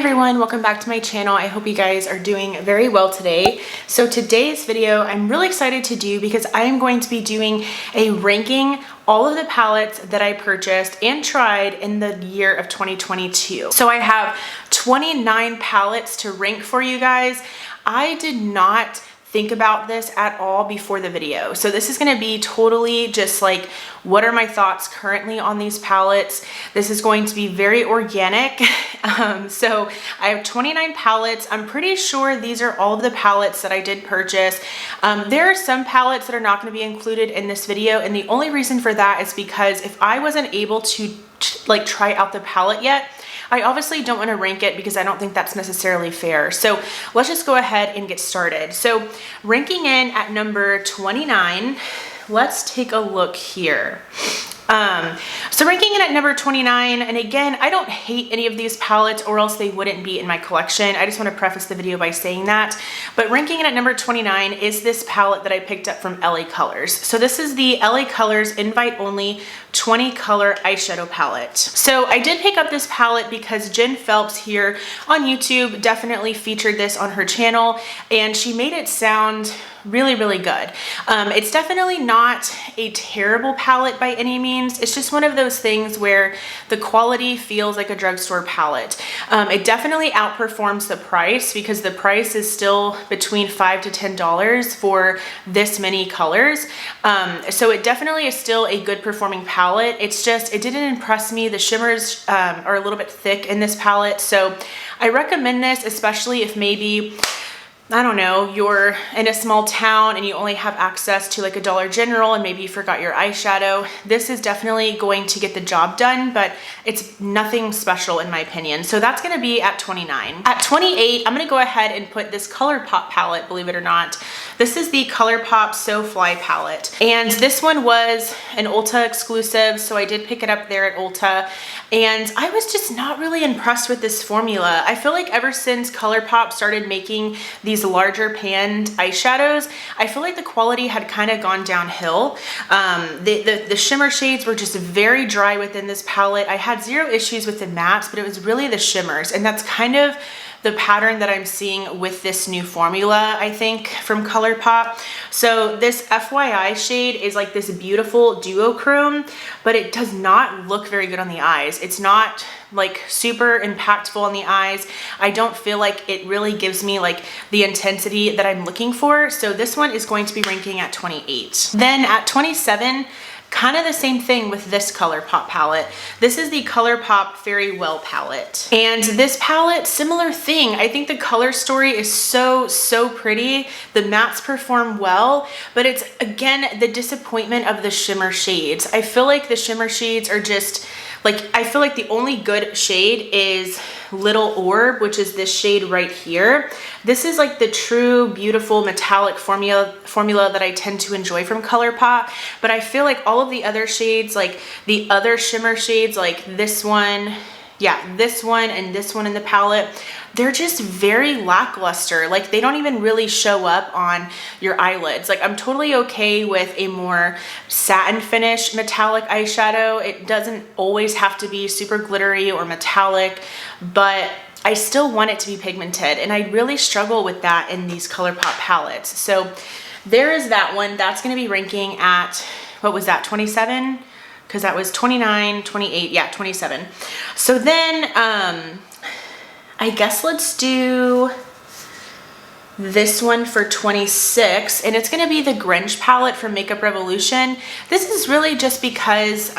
everyone, welcome back to my channel. I hope you guys are doing very well today. So today's video I'm really excited to do because I am going to be doing a ranking all of the palettes that I purchased and tried in the year of 2022. So I have 29 palettes to rank for you guys. I did not think about this at all before the video. So this is gonna be totally just like, what are my thoughts currently on these palettes? This is going to be very organic. So I have 29 palettes. I'm pretty sure these are all of the palettes that I did purchase. There are some palettes that are not gonna be included in this video. And the only reason for that is because if I wasn't able to like try out the palette yet, I obviously don't want to rank it because I don't think that's necessarily fair. So let's just go ahead and get started. So ranking in at number 29, let's take a look here. So ranking in at number 29, and again, I don't hate any of these palettes or else they wouldn't be in my collection. I just want to preface the video by saying that. But ranking in at number 29 is this palette that I picked up from LA Colors. So this is the LA Colors Invite Only 20 color eyeshadow palette. So I did pick up this palette because Jen Phelps here on YouTube definitely featured this on her channel and she made it sound really, really good. It's definitely not a terrible palette by any means. It's just one of those things where the quality feels like a drugstore palette. It definitely outperforms the price because the price is still between $5 to $10 for this many colors. So it definitely is still a good performing palette. It's just, it didn't impress me. The shimmers are a little bit thick in this palette. So I recommend this, especially if maybe, I don't know, you're in a small town and you only have access to like a Dollar General and maybe you forgot your eyeshadow. This is definitely going to get the job done, but it's nothing special in my opinion. So that's gonna be at 29. At 28, I'm gonna go ahead and put this ColourPop palette, believe it or not. This is the ColourPop So Fly palette. And this one was an Ulta exclusive, so I did pick it up there at Ulta. And I was just not really impressed with this formula. I feel like ever since ColourPop started making these larger panned eyeshadows, I feel like the quality had kind of gone downhill. The shimmer shades were just very dry within this palette. I had zero issues with the mattes, but it was really the shimmers. And that's kind of the pattern that I'm seeing with this new formula, I think, from ColourPop. So this FYI shade is like this beautiful duochrome, but it does not look very good on the eyes. It's not like super impactful on the eyes. I don't feel like it really gives me like the intensity that I'm looking for. So this one is going to be ranking at 28. Then at 27, kind of the same thing with this ColourPop palette. This is the ColourPop Fairy Well palette. And this palette, similar thing. I think the color story is so pretty. The mattes perform well, but it's again, the disappointment of the shimmer shades. I feel like the shimmer shades are just like, I feel like the only good shade is Little Orb, which is this shade right here. This is like the true beautiful metallic formula that I tend to enjoy from ColourPop, but I feel like all of the other shades, like the other shimmer shades, like this one, yeah, this one and this one in the palette, they're just very lackluster. Like they don't even really show up on your eyelids. Like I'm totally okay with a more satin finish metallic eyeshadow. It doesn't always have to be super glittery or metallic, but I still want it to be pigmented. And I really struggle with that in these ColourPop palettes. So there is that one. That's gonna be ranking at, what was that, 27? Because that was 29, 28, yeah, 27. So then, I guess let's do this one for 26, and it's gonna be the Grinch palette from Makeup Revolution. This is really just because,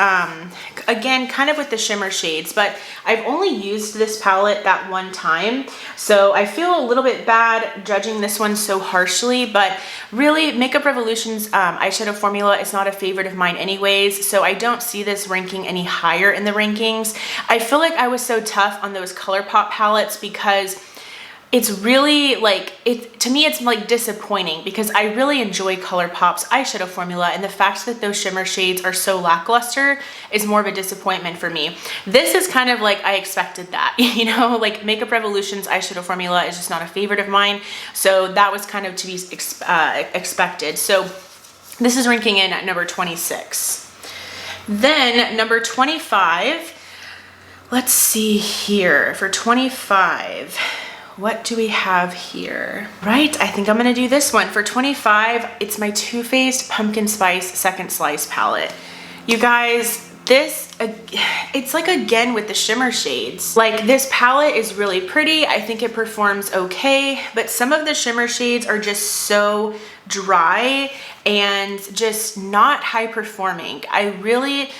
again, kind of with the shimmer shades, but I've only used this palette that one time, so I feel a little bit bad judging this one so harshly, but really Makeup Revolution's eyeshadow formula is not a favorite of mine anyways, so I don't see this ranking any higher in the rankings. I feel like I was so tough on those ColourPop palettes because it's really like, to me it's like disappointing because I really enjoy ColourPop's eyeshadow formula, and the fact that those shimmer shades are so lackluster is more of a disappointment for me. This is kind of like I expected that, you know, like Makeup Revolution's eyeshadow formula is just not a favorite of mine, so that was kind of to be expected. So this is ranking in at number 26. Then number 25, Let's see here for 25. What do we have here? Right, I think I'm gonna do this one. For 25, it's my Too Faced Pumpkin Spice Second Slice palette. You guys, this, it's like again with the shimmer shades. Like this palette is really pretty. I think it performs okay, but some of the shimmer shades are just so dry and just not high performing. I really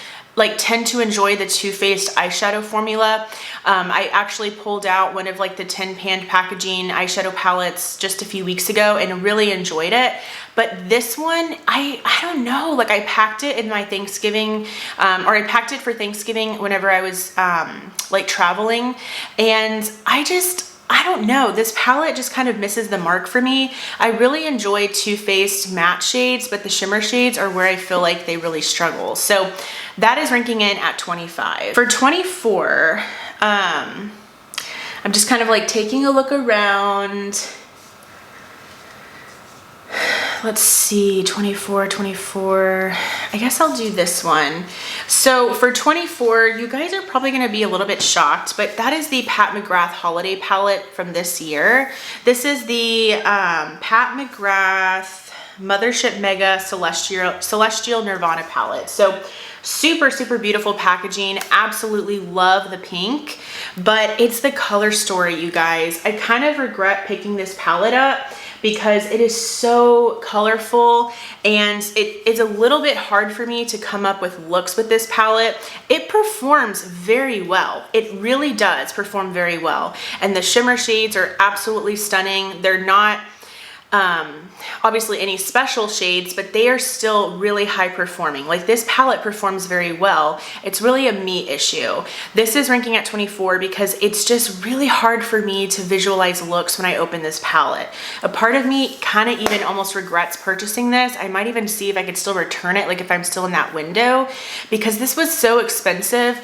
tend to enjoy the Too Faced eyeshadow formula. I actually pulled out one of the Tin Pan packaging eyeshadow palettes just a few weeks ago and really enjoyed it. But this one, I don't know, I packed it in my Thanksgiving, or I packed it for Thanksgiving whenever I was traveling, and I don't know, this palette just kind of misses the mark for me. I really enjoy Too Faced matte shades, but the shimmer shades are where I feel like they really struggle. So that is ranking in at 25. For 24, I'm just kind of taking a look around. Let's see, 24. I guess I'll do this one. So for 24, you guys are probably gonna be a little bit shocked, but that is the Pat McGrath Holiday Palette from this year. This is the Pat McGrath Mothership Mega Celestial Nirvana Palette. So super, super beautiful packaging. Absolutely love the pink, but it's the color story, you guys. I kind of regret picking this palette up because it is so colorful and it is a little bit hard for me to come up with looks with this palette. It performs very well. It really does perform very well. And the shimmer shades are absolutely stunning. They're not obviously any special shades, but they are still really high performing. This palette performs very well. It's really a me issue. This is ranking at 24 because it's just really hard for me to visualize looks when I open this palette. A part of me kind of even almost regrets purchasing this. I might even see if I could still return it, if I'm still in that window, because this was so expensive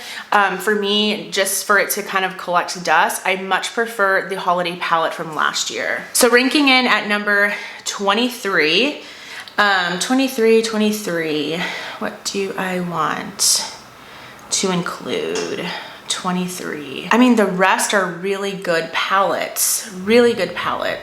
for me just for it to kind of collect dust. I much prefer the holiday palette from last year. So ranking in at number 23, 23, what do I want to include? 23. I mean, the rest are really good palettes,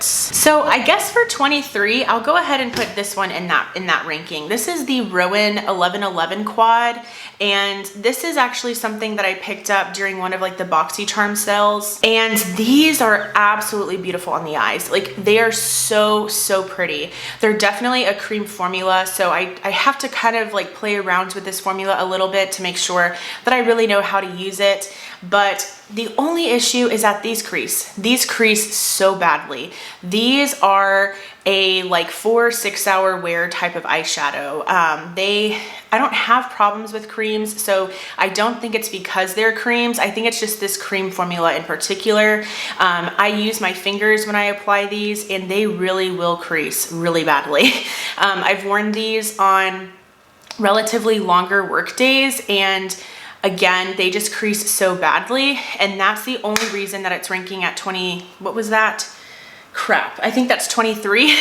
So I guess for 23, I'll go ahead and put this one in that ranking. This is the Rowan 1111 quad, and this is actually something that I picked up during one of the BoxyCharm sales, and these are absolutely beautiful on the eyes. They are so pretty. They're definitely a cream formula, so I have to kind of play around with this formula a little bit to make sure that I really know how to use it. But the only issue is that these crease so badly. These are a 4 or 6 hour wear type of eyeshadow. I don't have problems with creams, so I don't think it's because they're creams. I think it's just this cream formula in particular. I use my fingers when I apply these and they really will crease really badly. I've worn these on relatively longer work days, and again, they just crease so badly, and that's the only reason that it's ranking at 20, what was that? Crap, I think that's 23.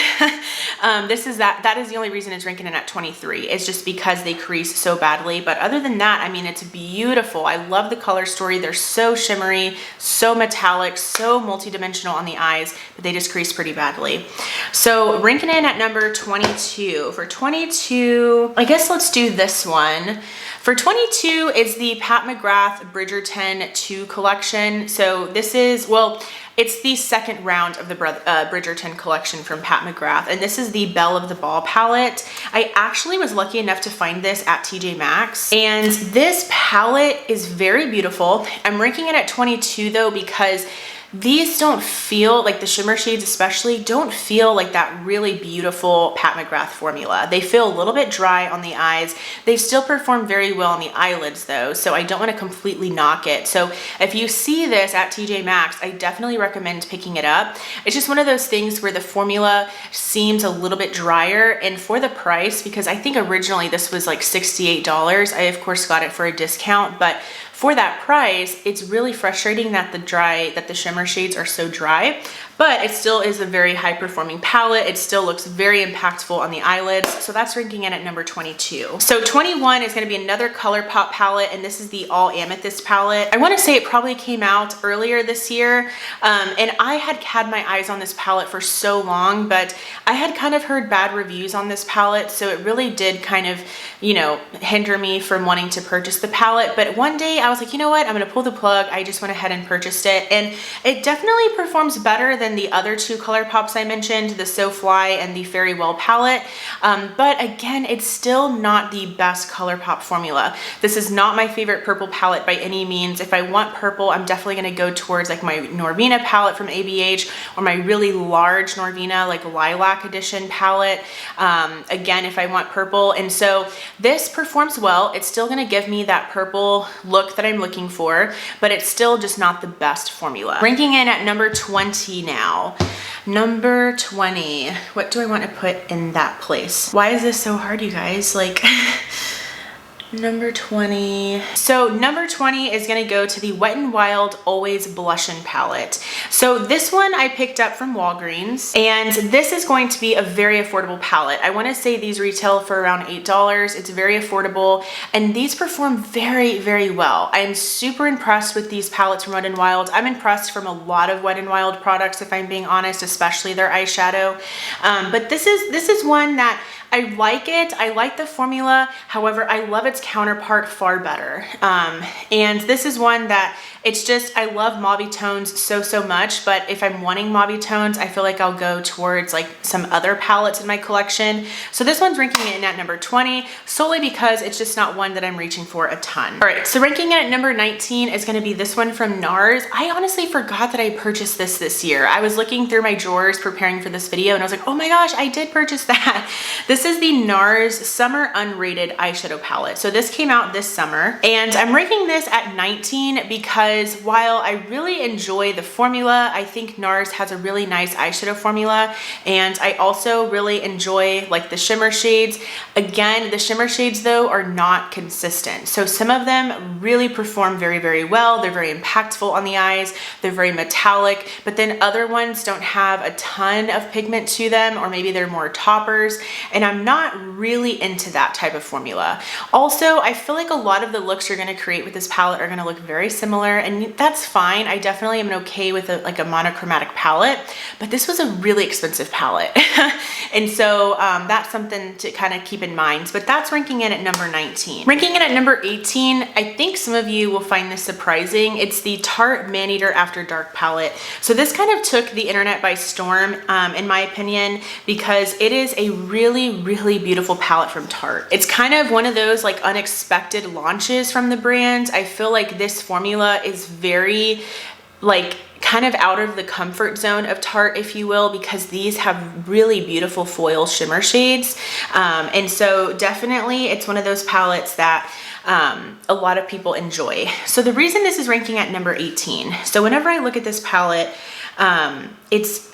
That is the only reason it's ranking in at 23, is just because they crease so badly. But other than that, I mean, it's beautiful. I love the color story. They're so shimmery, so metallic, so multidimensional on the eyes, but they just crease pretty badly. So ranking in at number 22. For 22, I guess let's do this one. For 22 is the Pat McGrath Bridgerton 2 collection. So this is, well, it's the second round of the Bridgerton collection from Pat McGrath, and this is the Belle of the Ball palette. I actually was lucky enough to find this at TJ Maxx, and this palette is very beautiful. I'm ranking it at 22 though because these don't feel like, the shimmer shades especially don't feel like that really beautiful Pat McGrath formula. They feel a little bit dry on the eyes. They still perform very well on the eyelids though, so I don't want to completely knock it. So if you see this at TJ Maxx, I definitely recommend picking it up. It's just one of those things where the formula seems a little bit drier, and for the price, because I think originally this was like $68, I of course got it for a discount, but for that price, it's really frustrating that the shimmer shades are so dry, but it still is a very high performing palette. It still looks very impactful on the eyelids. So that's ranking in at number 22. So 21 is gonna be another ColourPop palette, and this is the All Amethyst palette. I wanna say it probably came out earlier this year, and I had my eyes on this palette for so long, but I had kind of heard bad reviews on this palette, so it really did kind of, you know, hinder me from wanting to purchase the palette. But one day I was like, you know what, I'm gonna pull the plug. I just went ahead and purchased it, and it definitely performs better than the other two ColourPops I mentioned, the So Fly and the Fairy Well palette. But again, it's still not the best ColourPop formula. This is not my favorite purple palette by any means. If I want purple, I'm definitely gonna go towards like my Norvina palette from ABH, or my really large Norvina like Lilac Edition palette. Again, if I want purple. And so this performs well. It's still gonna give me that purple look that I'm looking for, but it's still just not the best formula. Ranking in at number 20 now. Number 20, what do I want to put in that place? Why is this so hard, you guys? Like, number 20. So number 20 is gonna go to the Wet n Wild Always Blushin' palette. So this one I picked up from Walgreens, and this is going to be a very affordable palette. I wanna say these retail for around $8. It's very affordable, and these perform very, very well. I am super impressed with these palettes from Wet n Wild. I'm impressed from a lot of Wet n Wild products, if I'm being honest, especially their eyeshadow. But this is one that I like it. I like the formula. However, I love its counterpart far better. And this is one that it's just, I love mauve tones so much, but if I'm wanting mauve tones, I feel like I'll go towards like some other palettes in my collection. So this one's ranking in at number 20, solely because it's just not one that I'm reaching for a ton. All right, so ranking in at number 19 is gonna be this one from NARS. I honestly forgot that I purchased this year. I was looking through my drawers preparing for this video, and I was like, oh my gosh, I did purchase that. This is the NARS Summer Unrated Eyeshadow Palette. So this came out this summer, and I'm ranking this at 19 because while I really enjoy the formula, I think NARS has a really nice eyeshadow formula, and I also really enjoy like the shimmer shades. Again, the shimmer shades though are not consistent. So some of them really perform very, very well. They're very impactful on the eyes. They're very metallic, but then other ones don't have a ton of pigment to them, or maybe they're more toppers, and I'm not really into that type of formula. Also, I feel like a lot of the looks you're gonna create with this palette are gonna look very similar, and that's fine. I definitely am okay with like a monochromatic palette, but this was a really expensive palette. And so that's something to kind of keep in mind, but that's ranking in at number 19. Ranking in at number 18, I think some of you will find this surprising. It's the Tarte Maneater After Dark palette. So this kind of took the internet by storm, in my opinion, because it is a really, really beautiful palette from Tarte. It's kind of one of those like unexpected launches from the brand. I feel like this formula is very like kind of out of the comfort zone of Tarte, if you will, because these have really beautiful foil shimmer shades. And so definitely it's one of those palettes that a lot of people enjoy. So the reason this is ranking at number 18, so whenever I look at this palette, it's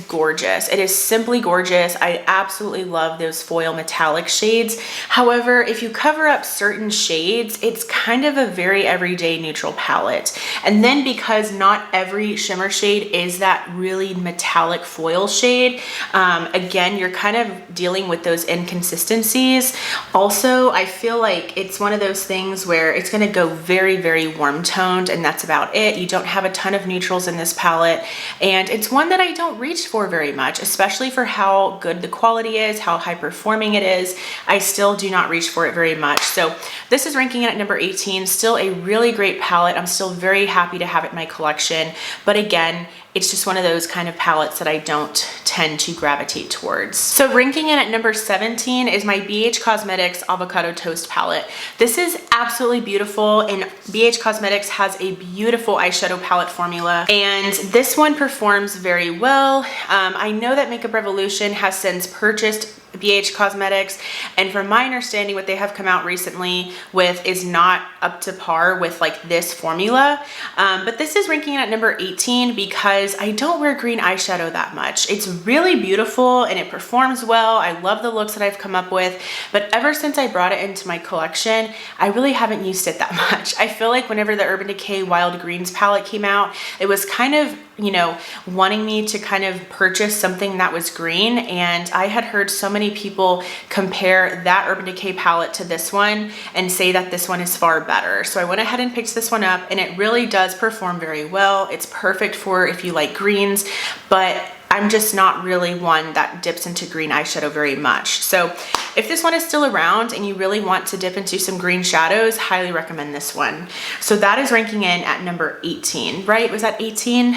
gorgeous. It is simply gorgeous. I absolutely love those foil metallic shades. However, if you cover up certain shades, it's kind of a very everyday neutral palette. And then because not every shimmer shade is that really metallic foil shade, again, you're kind of dealing with those inconsistencies. Also, I feel like it's one of those things where it's gonna go very, very warm toned, and that's about it. You don't have a ton of neutrals in this palette, and it's one that I don't reach for very much, especially for how good the quality is, how high performing it is. I still do not reach for it very much. So this is ranking at number 18, still a really great palette. I'm still very happy to have it in my collection, but again, it's just one of those kind of palettes that I don't tend to gravitate towards. So ranking in at number 17 is my BH Cosmetics Avocado Toast palette. This is absolutely beautiful, and BH Cosmetics has a beautiful eyeshadow palette formula, and this one performs very well. I know that Makeup Revolution has since purchased BH Cosmetics, and from my understanding, what they have come out recently with is not up to par with like this formula. But this is ranking at number 18 because I don't wear green eyeshadow that much. It's really beautiful and it performs well. I love the looks that I've come up with, but ever since I brought it into my collection, I really haven't used it that much. I feel like whenever the Urban Decay Wild Greens palette came out, it was kind of, you know, wanting me to kind of purchase something that was green, and I had heard so many people compare that Urban Decay palette to this one and say that this one is far better. So I went ahead and picked this one up, and it really does perform very well. It's perfect for if you like greens, but I'm just not really one that dips into green eyeshadow very much. So if this one is still around and you really want to dip into some green shadows, highly recommend this one. So that is ranking in at number 18, right? Was that 18?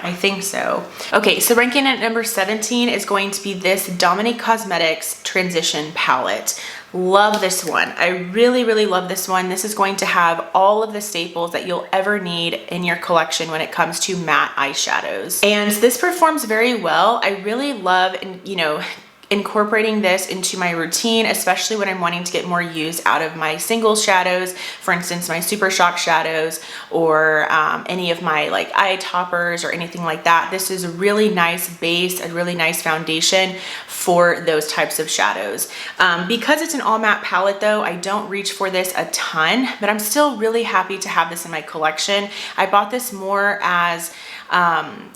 I think so. Okay, so ranking at number 17 is going to be this Dominique Cosmetics Transition Palette. Love this one. I really, really love this one. This is going to have all of the staples that you'll ever need in your collection when it comes to matte eyeshadows. And this performs very well. I really love, you know, incorporating this into my routine, especially when I'm wanting to get more use out of my single shadows, for instance, my Super Shock shadows, or any of my like eye toppers or anything like that. This is a really nice base, a really nice foundation for those types of shadows. Because it's an all matte palette though, I don't reach for this a ton, but I'm still really happy to have this in my collection. I bought this more as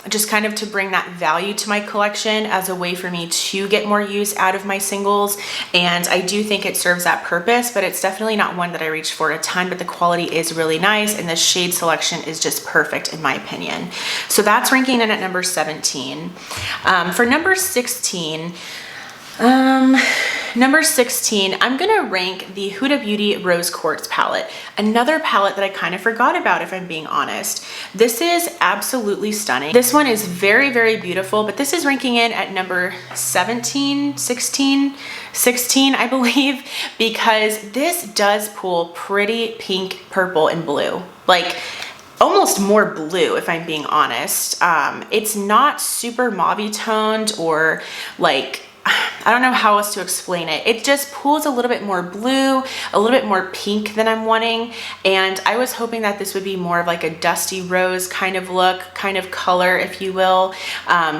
just kind of to bring that value to my collection as a way for me to get more use out of my singles, and I do think it serves that purpose, but it's definitely not one that I reach for a ton, but the quality is really nice and the shade selection is just perfect in my opinion. So that's ranking in at number 17. For number 16, I'm gonna rank the Huda Beauty Rose Quartz palette, another palette that I kind of forgot about if I'm being honest. This is absolutely stunning. This one is very, very beautiful, but this is ranking in at number 16, I believe, because this does pull pretty pink, purple, and blue. Like, almost more blue if I'm being honest. It's not super mauve toned or like, I don't know how else to explain it. It just pulls a little bit more blue, a little bit more pink than I'm wanting. And I was hoping that this would be more of like a dusty rose kind of look, kind of color, if you will.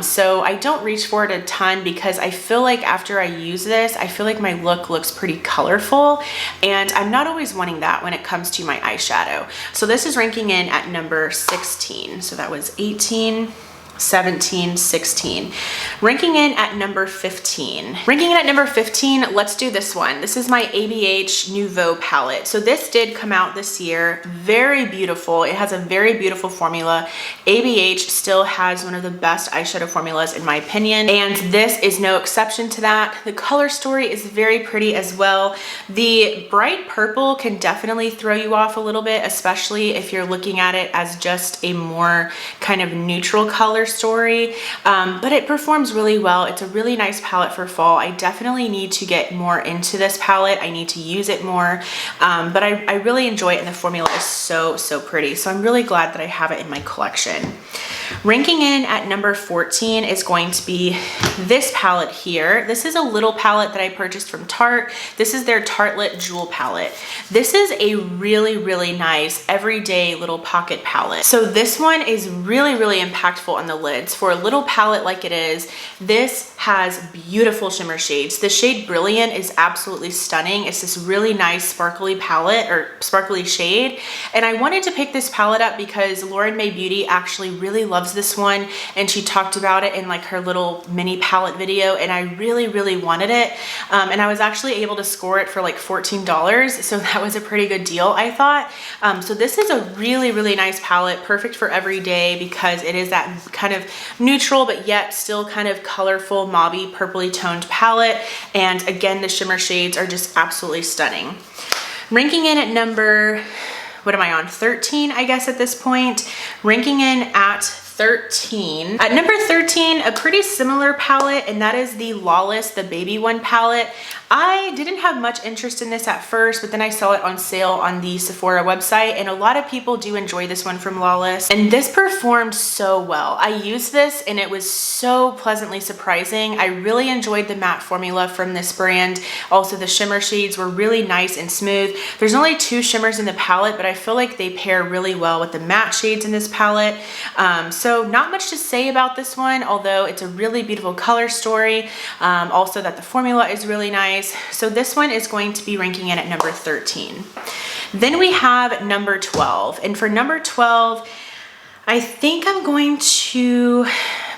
So I don't reach for it a ton because I feel like after I use this, I feel like my look looks pretty colorful, and I'm not always wanting that when it comes to my eyeshadow. So this is ranking in at number 16. So that was 18. 17, 16. Ranking in at number 15. Ranking in at number 15, let's do this one. This is my ABH Nouveau palette. So this did come out this year. Very beautiful. It has a very beautiful formula. ABH still has one of the best eyeshadow formulas in my opinion, and this is no exception to that. The color story is very pretty as well. The bright purple can definitely throw you off a little bit, especially if you're looking at it as just a more kind of neutral color story, but it performs really well. It's a really nice palette for fall. I definitely need to get more into this palette. I need to use it more, but I really enjoy it, and the formula is so, so pretty. So I'm really glad that I have it in my collection. Ranking in at number 14 is going to be this palette here. This is a little palette that I purchased from Tarte. This is their Tartelette Jewel palette. This is a really, really nice everyday little pocket palette. So this one is really, really impactful on the lids. For a little palette like it is, this has beautiful shimmer shades. The shade Brilliant is absolutely stunning. It's this really nice sparkly palette, or sparkly shade. And I wanted to pick this palette up because Lauren May Beauty actually really loves this one, and she talked about it in like her little mini palette video, and I really, really wanted it. And I was actually able to score it for like $14, so that was a pretty good deal, I thought. So this is a really, really nice palette, perfect for every day because it is that kind of neutral but yet still kind of colorful mauvey purpley toned palette, and again the shimmer shades are just absolutely stunning. Ranking in at number, what am I on, 13 I guess at this point. Ranking in at 13. At number 13, a pretty similar palette, and that is the Lawless, the baby one palette. I didn't have much interest in this at first, but then I saw it on sale on the Sephora website, and a lot of people do enjoy this one from Lawless, and this performed so well. I used this and it was so pleasantly surprising. I really enjoyed the matte formula from this brand. Also, the shimmer shades were really nice and smooth. There's only 2 shimmers in the palette, but I feel like they pair really well with the matte shades in this palette. So not much to say about this one, although it's a really beautiful color story. Also that the formula is really nice. So this one is going to be ranking in at number 13. Then we have number 12. And for number 12, I think I'm going to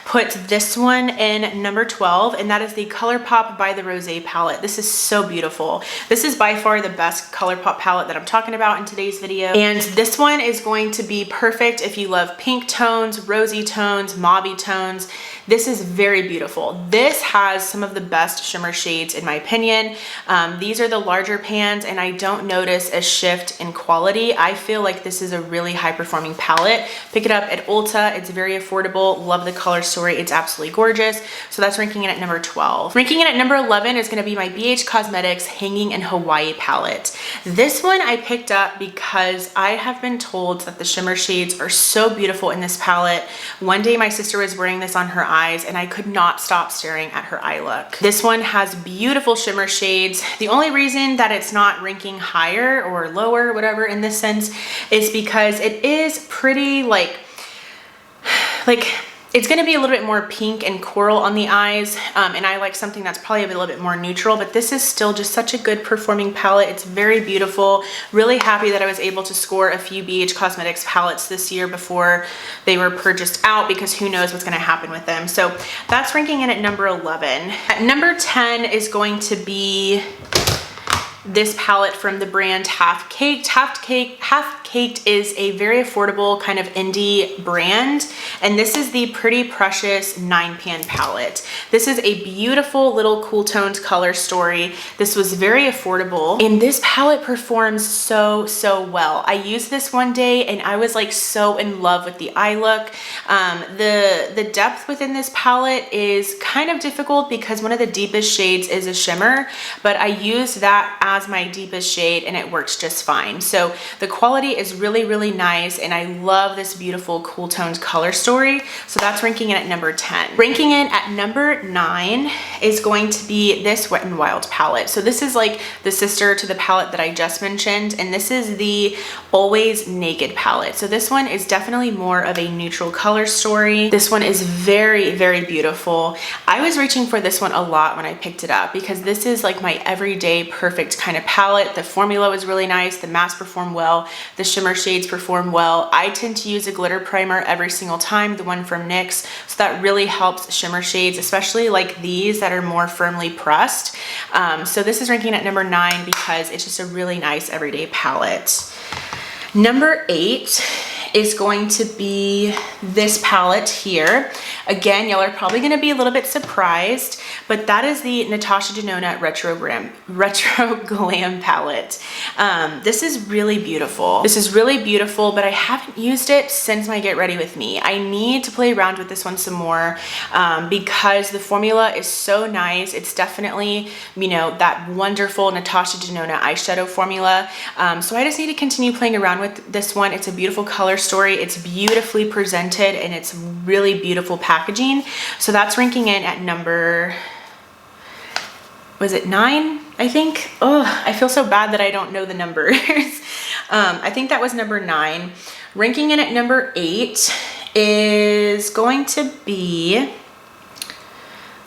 put this one in number 12, and that is the ColourPop by the Rosé palette. This is so beautiful. This is by far the best ColourPop palette that I'm talking about in today's video. And this one is going to be perfect if you love pink tones, rosy tones, mauvey tones. This is very beautiful. This has some of the best shimmer shades in my opinion. These are the larger pans and I don't notice a shift in quality. I feel like this is a really high performing palette. Pick it up at Ulta. It's very affordable. Love the color story. It's absolutely gorgeous. So that's ranking in at number 12. Ranking in at number 11 is going to be my BH Cosmetics Hanging in Hawaii palette. This one I picked up because I have been told that the shimmer shades are so beautiful in this palette. One day my sister was wearing this on her eyes and I could not stop staring at her eye look. This one has beautiful shimmer shades. The only reason that it's not ranking higher or lower, whatever in this sense, is because it is pretty like it's gonna be a little bit more pink and coral on the eyes, and I like something that's probably a little bit more neutral, but this is still just such a good performing palette. It's very beautiful. Really happy that I was able to score a few BH Cosmetics palettes this year before they were purchased out, because who knows what's gonna happen with them. So that's ranking in at number 11. At number 10 is going to be this palette from the brand Half Caked. Half Caked is a very affordable kind of indie brand, and this is the Pretty Precious 9-pan palette. This is a beautiful little cool toned color story. This was very affordable, and this palette performs so well. I used this one day and I was like so in love with the eye look. The depth within this palette is kind of difficult because one of the deepest shades is a shimmer, but I used that as my deepest shade and it works just fine. So the quality is really nice, and I love this beautiful cool toned color story. So that's ranking in at number 10. Ranking in at number 9 is going to be this Wet n Wild palette. So this is like the sister to the palette that I just mentioned, and this is the Always Naked palette. So this one is definitely more of a neutral color story. This one is very beautiful. I was reaching for this one a lot when I picked it up because this is like my everyday perfect kind of palette. The formula was really nice. The mattes perform well. The shimmer shades perform well. I tend to use a glitter primer every single time, the one from NYX, so that really helps shimmer shades, especially like these that are more firmly pressed. So this is ranking at number 9 because it's just a really nice everyday palette. Number 8 is going to be this palette here. Again, y'all are probably gonna be a little bit surprised, but that is the Natasha Denona Retro Glam palette. This is really beautiful. This is really beautiful, but I haven't used it since my Get Ready With Me. I need to play around with this one some more because the formula is so nice. It's definitely, you know, that wonderful Natasha Denona eyeshadow formula. So I just need to continue playing around with this one. It's a beautiful color story. It's beautifully presented and it's really beautiful packaging. So that's ranking in at number, was it 9? I think. Oh, I feel so bad that I don't know the numbers. I think that was number 9. Ranking in at number 8 is going to be,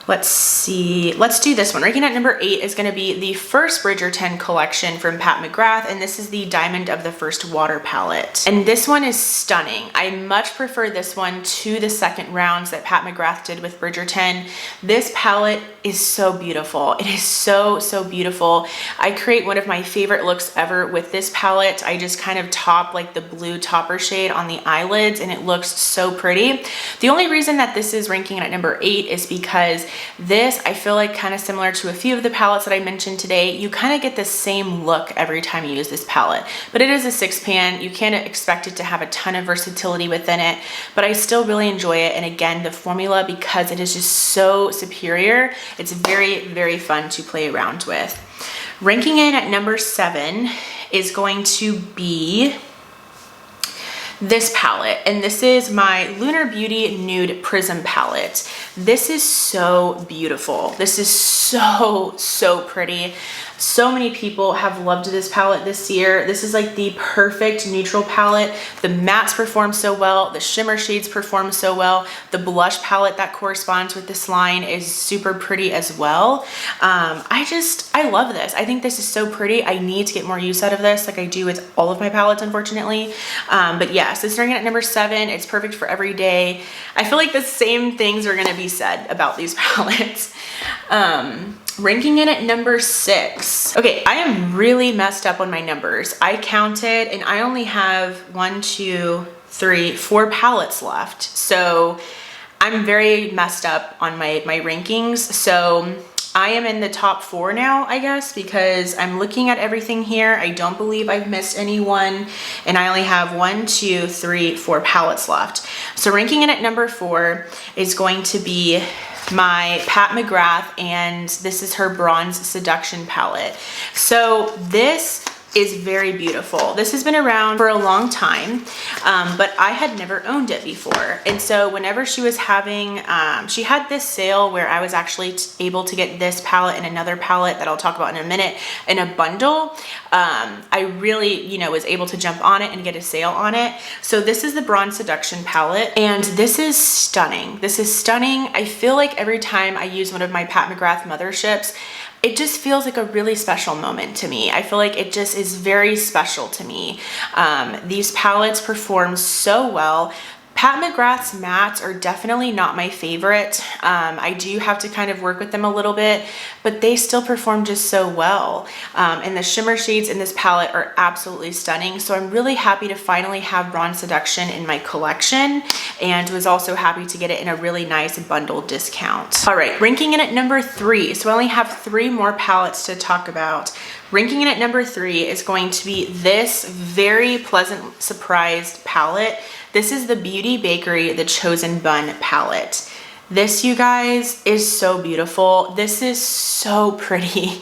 let's see, let's do this one. Ranking at number 8 is going to be the first Bridgerton collection from Pat McGrath, and this is the Diamond of the First Water palette. And this one is stunning. I much prefer this one to the second rounds that Pat McGrath did with Bridgerton. This palette is so beautiful. It is so beautiful. I create one of my favorite looks ever with this palette. I just kind of top like the blue topper shade on the eyelids and it looks so pretty. The only reason that this is ranking at number 8 is because this, I feel like kind of similar to a few of the palettes that I mentioned today, you kind of get the same look every time you use this palette, but it is a 6-pan. You can't expect it to have a ton of versatility within it, but I still really enjoy it. And again, the formula, because it is just so superior, it's very, very fun to play around with. Ranking in at number 7 is going to be this palette, and this is my Lunar Beauty Nude Prism palette. This is so beautiful. This is so pretty. So many people have loved this palette this year. This is like the perfect neutral palette. The mattes perform so well. The shimmer shades perform so well. The blush palette that corresponds with this line is super pretty as well. I love this. I think this is so pretty. I need to get more use out of this, like I do with all of my palettes, unfortunately. But yes, this is ranking at number 7. It's perfect for every day. I feel like the same things are gonna be said about these palettes. Ranking in at number 6. Okay, I am really messed up on my numbers. I counted and I only have 1, 2, 3, 4 palettes left. So I'm very messed up on my rankings. So I am in the top 4 now, I guess, because I'm looking at everything here. I don't believe I've missed anyone, and I only have 1, 2, 3, 4 palettes left. So ranking in at number 4 is going to be my Pat McGrath, and this is her Bronze Seduction palette. So this is very beautiful. This has been around for a long time, but I had never owned it before. And so whenever she was having, she had this sale where I was actually able to get this palette and another palette that I'll talk about in a minute in a bundle. I really, was able to jump on it and get a sale on it. So this is the Bronze Seduction palette, and this is stunning. This is stunning. I feel like every time I use one of my Pat McGrath motherships, it just feels like a really special moment to me. I feel like it just is very special to me. These palettes perform so well. Pat McGrath's mattes are definitely not my favorite. I do have to kind of work with them a little bit, but they still perform just so well. And the shimmer shades in this palette are absolutely stunning. So I'm really happy to finally have Bronze Seduction in my collection, and was also happy to get it in a really nice bundle discount. All right, ranking in at number 3. So I only have 3 more palettes to talk about. Ranking in at number 3 is going to be this very pleasant surprised palette. This is the Beauty Bakery The Chosen Bun palette. This, you guys, is so beautiful. This is so pretty.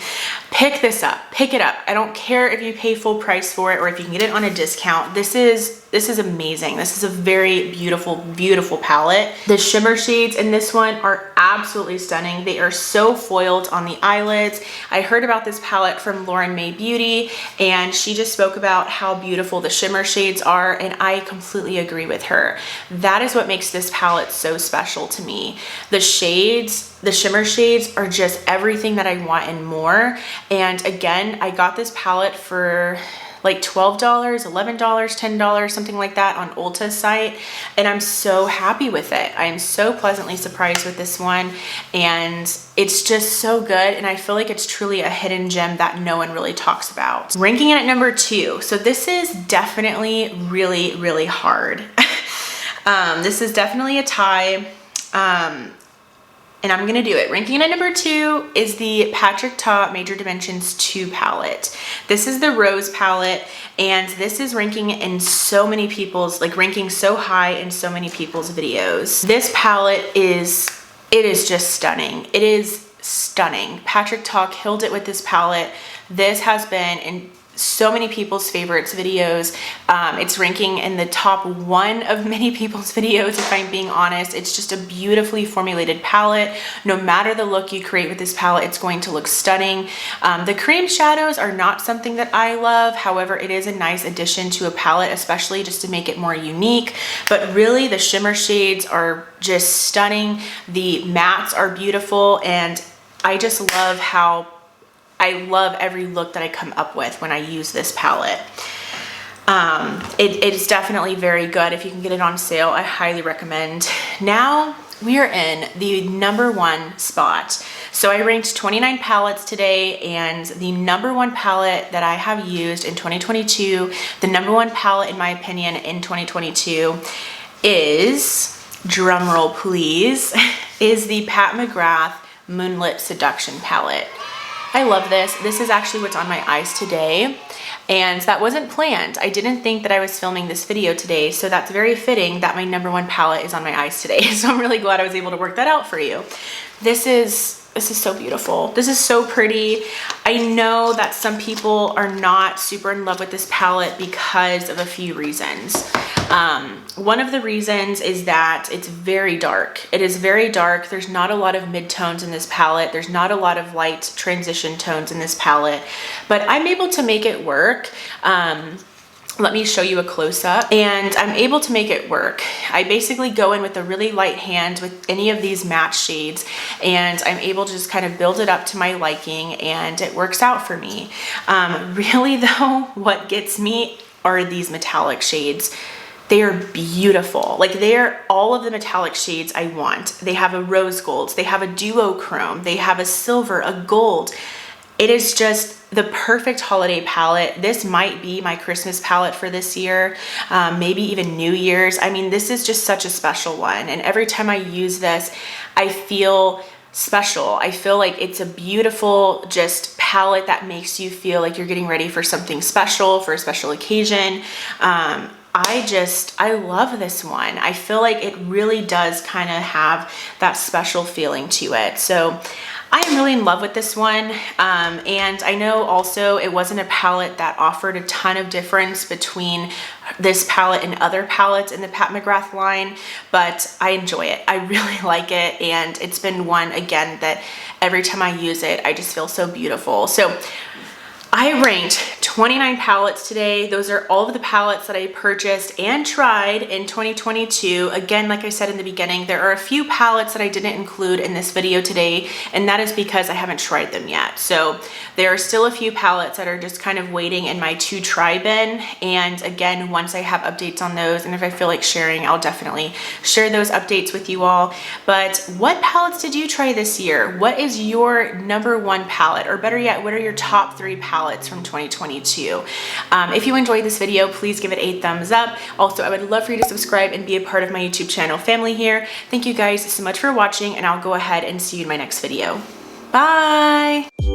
Pick this up, pick it up. I don't care if you pay full price for it or if you can get it on a discount. This is amazing. This is a very beautiful, beautiful palette. The shimmer shades in this one are absolutely stunning. They are so foiled on the eyelids. I heard about this palette from Lauren May Beauty, and she just spoke about how beautiful the shimmer shades are, and I completely agree with her. That is what makes this palette so special to me. The shades, the shimmer shades are just everything that I want and more. And again, I got this palette for like $12, $11, $10, something like that on Ulta's site. And I'm so happy with it. I am so pleasantly surprised with this one. And it's just so good. And I feel like it's truly a hidden gem that no one really talks about. Ranking it at number 2. So this is definitely really, really hard. This is definitely a tie. And I'm gonna do it. Ranking at number 2 is the Patrick Ta Major Dimensions 2 palette. This is the Rose palette, and this is ranking in so many people's, ranking so high in so many people's videos. This palette is just stunning. It is stunning. Patrick Ta killed it with this palette. This has been in so many people's favorites videos. It's ranking in the top 1 of many people's videos, if I'm being honest. It's just a beautifully formulated palette. No matter the look you create with this palette, it's going to look stunning. The cream shadows are not something that I love. However, it is a nice addition to a palette, especially just to make it more unique. But really, the shimmer shades are just stunning. The mattes are beautiful, and I just love how I love every look that I come up with when I use this palette. It is definitely very good. If you can get it on sale, I highly recommend. Now we are in the number 1 spot. So I ranked 29 palettes today, and the number 1 palette that I have used in 2022, the number 1 palette in my opinion in 2022 is, drumroll please, is the Pat McGrath Moonlit Seduction palette. I love this. This is actually what's on my eyes today, and that wasn't planned. I didn't think that I was filming this video today, so that's very fitting that my #1 palette is on my eyes today. So I'm really glad I was able to work that out for you. This is so beautiful. This is so pretty. I know that some people are not super in love with this palette because of a few reasons. One of the reasons is that it's very dark. It is very dark. There's not a lot of midtones in this palette. There's not a lot of light transition tones in this palette, but I'm able to make it work. Let me show you a close-up, and I'm able to make it work. I basically go in with a really light hand with any of these matte shades, and I'm able to just kind of build it up to my liking, and it works out for me. Really though, what gets me are these metallic shades. They are beautiful. Like, they are all of the metallic shades I want. They have a rose gold, they have a duochrome, they have a silver, a gold. It is just the perfect holiday palette. This might be my Christmas palette for this year, maybe even New Year's. I mean, this is just such a special one. And every time I use this, I feel special. I feel like it's a beautiful just palette that makes you feel like you're getting ready for something special, for a special occasion. I love this one. I feel like it really does kind of have that special feeling to it. So I am really in love with this one, and I know also it wasn't a palette that offered a ton of difference between this palette and other palettes in the Pat McGrath line, but I enjoy it. I really like it, and it's been one, again, that every time I use it, I just feel so beautiful. So I ranked 29 palettes today. Those are all of the palettes that I purchased and tried in 2022. Again, like I said in the beginning, there are a few palettes that I didn't include in this video today, and that is because I haven't tried them yet. So there are still a few palettes that are just kind of waiting in my to try bin. And again, once I have updates on those, and if I feel like sharing, I'll definitely share those updates with you all. But what palettes did you try this year? What is your #1 palette? Or better yet, what are your top 3 palettes from 2022? If you enjoyed this video, please give it a thumbs up. Also, I would love for you to subscribe and be a part of my YouTube channel family here. Thank you guys so much for watching, and I'll go ahead and see you in my next video. Bye!